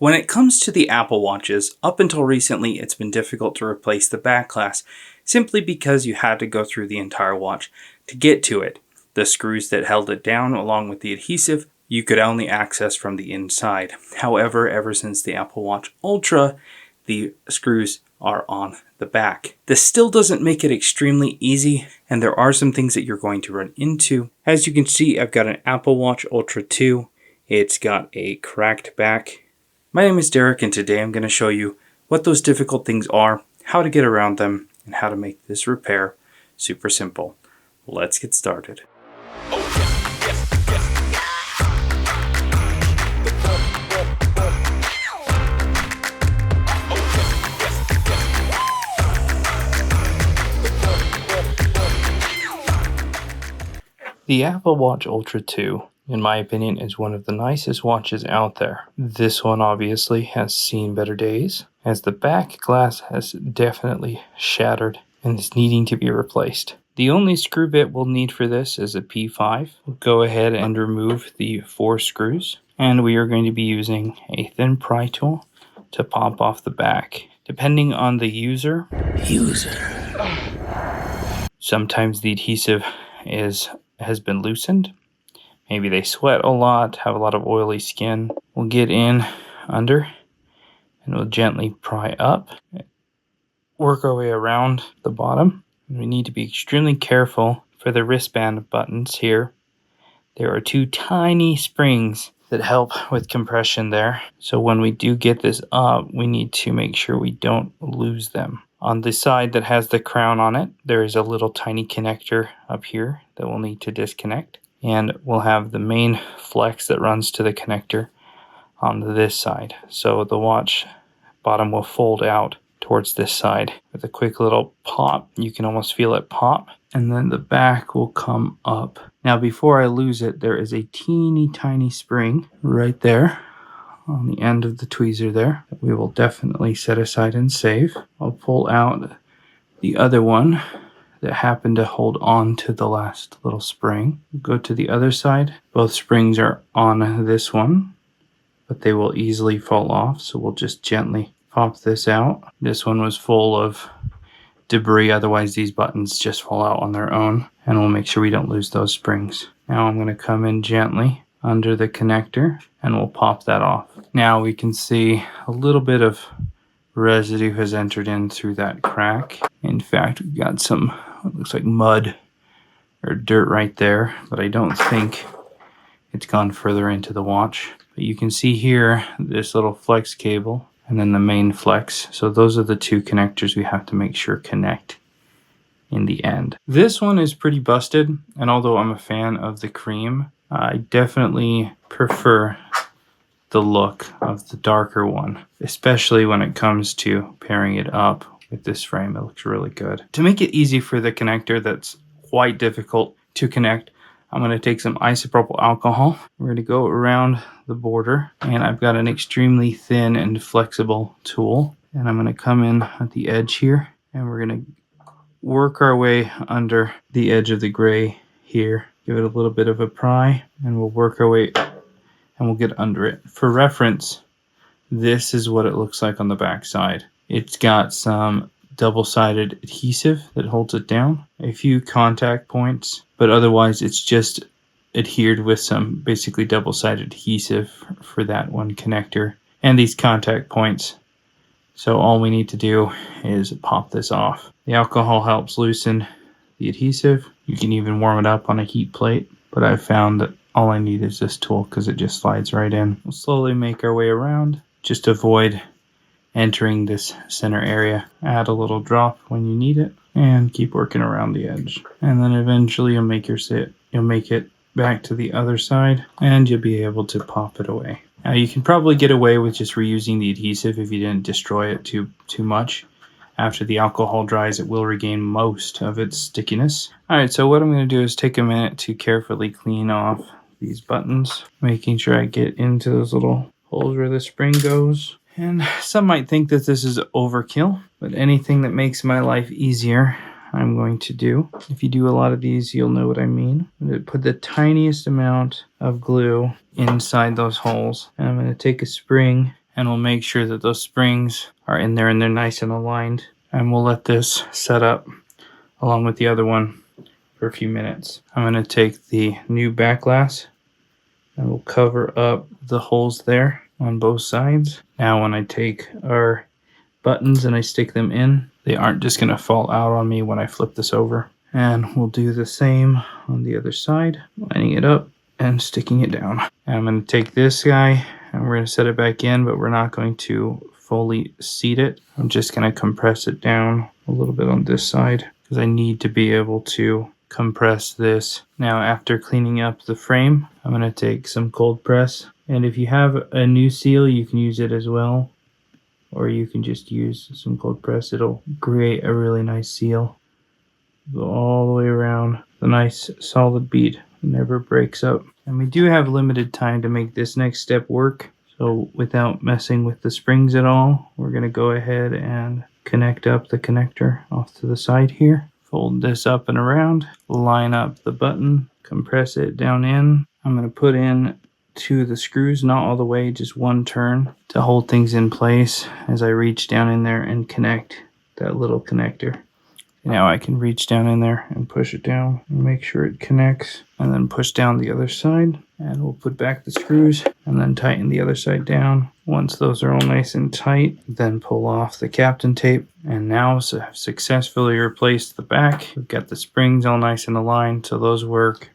When it comes to the Apple Watches, up until recently it's been difficult to replace the back glass simply because you had to go through the entire watch to get to it. The screws that held it down along with the adhesive you could only access from the inside. However, ever since the Apple Watch Ultra, the screws are on the back. This still doesn't make it extremely easy, and there are some things that you're going to run into. As you can see, I've got an Apple Watch Ultra 2. It's got a cracked back. My name is Derek, and today I'm going to show you what those difficult things are, how to get around them, and how to make this repair super simple. Let's get started. The Apple Watch Ultra 2, in my opinion, is one of the nicest watches out there. This one obviously has seen better days, as the back glass has definitely shattered and is needing to be replaced. The only screw bit we'll need for this is a P5. We'll go ahead and remove the 4 screws, and we are going to be using a thin pry tool to pop off the back. Depending on the user, sometimes the adhesive has been loosened. Maybe they sweat a lot, have a lot of oily skin. We'll get in under and we'll gently pry up, work our way around the bottom. We need to be extremely careful for the wristband buttons here. There are 2 tiny springs that help with compression there. So when we do get this up, we need to make sure we don't lose them. On the side that has the crown on it, there is a little tiny connector up here that we'll need to disconnect. And we'll have the main flex that runs to the connector on this side. So the watch bottom will fold out towards this side. With a quick little pop, you can almost feel it pop. And then the back will come up. Now before I lose it, there is a teeny tiny spring right there on the end of the tweezer there that we will definitely set aside and save. I'll pull out the other one that happened to hold on to the last little spring. Go to the other side. Both springs are on this one, but they will easily fall off, so we'll just gently pop this out. This one was full of debris, otherwise these buttons just fall out on their own, and we'll make sure we don't lose those springs. Now I'm going to come in gently under the connector and we'll pop that off. Now we can see a little bit of residue has entered in through that crack. In fact, we've got some, what looks like mud or dirt right there, but I don't think it's gone further into the watch. But you can see here this little flex cable and then the main flex. So those are the 2 connectors we have to make sure connect in the end. This one is pretty busted, and although I'm a fan of the cream, I definitely prefer the look of the darker one, especially when it comes to pairing it up with this frame. It looks really good. To make it easy for the connector that's quite difficult to connect, I'm going to take some isopropyl alcohol. We're going to go around the border, and I've got an extremely thin and flexible tool, and I'm going to come in at the edge here, and we're going to work our way under the edge of the gray here. Give it a little bit of a pry, and we'll work our way and we'll get under it. For reference, this is what it looks like on the back side. It's got some double-sided adhesive that holds it down, a few contact points, but otherwise it's just adhered with some basically double-sided adhesive for that one connector and these contact points. So all we need to do is pop this off. The alcohol helps loosen the adhesive. You can even warm it up on a heat plate, but I've found that all I need is this tool because it just slides right in. We'll slowly make our way around. Just avoid entering this center area. Add a little drop when you need it and keep working around the edge. And then eventually you'll make it back to the other side and you'll be able to pop it away. Now you can probably get away with just reusing the adhesive if you didn't destroy it too much. After the alcohol dries, it will regain most of its stickiness. Alright, so what I'm going to do is take a minute to carefully clean off these buttons, making sure I get into those little holes where the spring goes. And some might think that this is overkill, but anything that makes my life easier, I'm going to do. If you do a lot of these, you'll know what I mean. I'm going to put the tiniest amount of glue inside those holes. And I'm going to take a spring and we'll make sure that those springs are in there and they're nice and aligned. And we'll let this set up along with the other one for a few minutes. I'm going to take the new back glass and we'll cover up the holes there on both sides. Now when I take our buttons and I stick them in, they aren't just going to fall out on me when I flip this over. And we'll do the same on the other side, lining it up and sticking it down. And I'm going to take this guy and we're going to set it back in, but we're not going to fully seat it. I'm just going to compress it down a little bit on this side because I need to be able to compress this. Now after cleaning up the frame, I'm going to take some cold press, and if you have a new seal you can use it as well, or you can just use some cold press. It'll create a really nice seal. Go all the way around. The nice solid bead, it never breaks up. And we do have limited time to make this next step work, so without messing with the springs at all, we're going to go ahead and connect up the connector off to the side here. Fold this up and around, line up the button, compress it down in. I'm going to put in 2 of the screws, not all the way, just one turn to hold things in place as I reach down in there and connect that little connector. Now I can reach down in there and push it down and make sure it connects, and then push down the other side, and we'll put back the screws and then tighten the other side down. Once those are all nice and tight, then pull off the Captain tape, and now I've successfully replaced the back. We've got the springs all nice and aligned, so those work.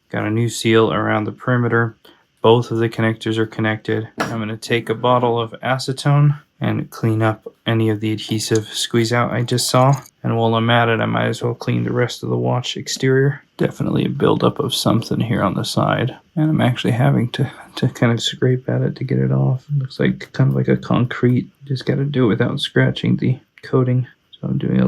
Got a new seal around the perimeter. Both of the connectors are connected. I'm going to take a bottle of acetone and clean up any of the adhesive squeeze out I just saw. And while I'm at it, I might as well clean the rest of the watch exterior. Definitely a buildup of something here on the side. And I'm actually having to kind of scrape at it to get it off. It looks like kind of like a concrete. Just got to do it without scratching the coating. So I'm doing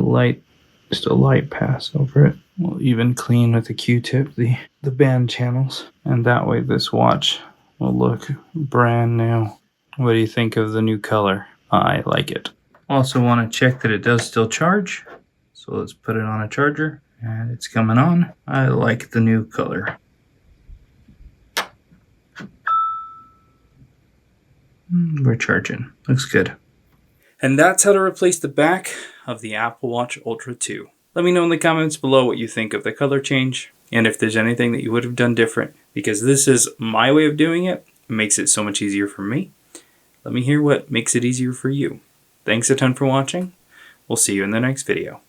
just a light pass over it. We'll even clean with a Q-tip the band channels, and that way this watch will look brand new. What do you think of the new color? I like it. Also want to check that it does still charge, so let's put it on a charger, and it's coming on. I like the new color. We're charging. Looks good. And that's how to replace the back of the Apple Watch Ultra 2. Let me know in the comments below what you think of the color change, and if there's anything that you would have done different, because this is my way of doing it. It makes it so much easier for me. Let me hear what makes it easier for you. Thanks a ton for watching. We'll see you in the next video.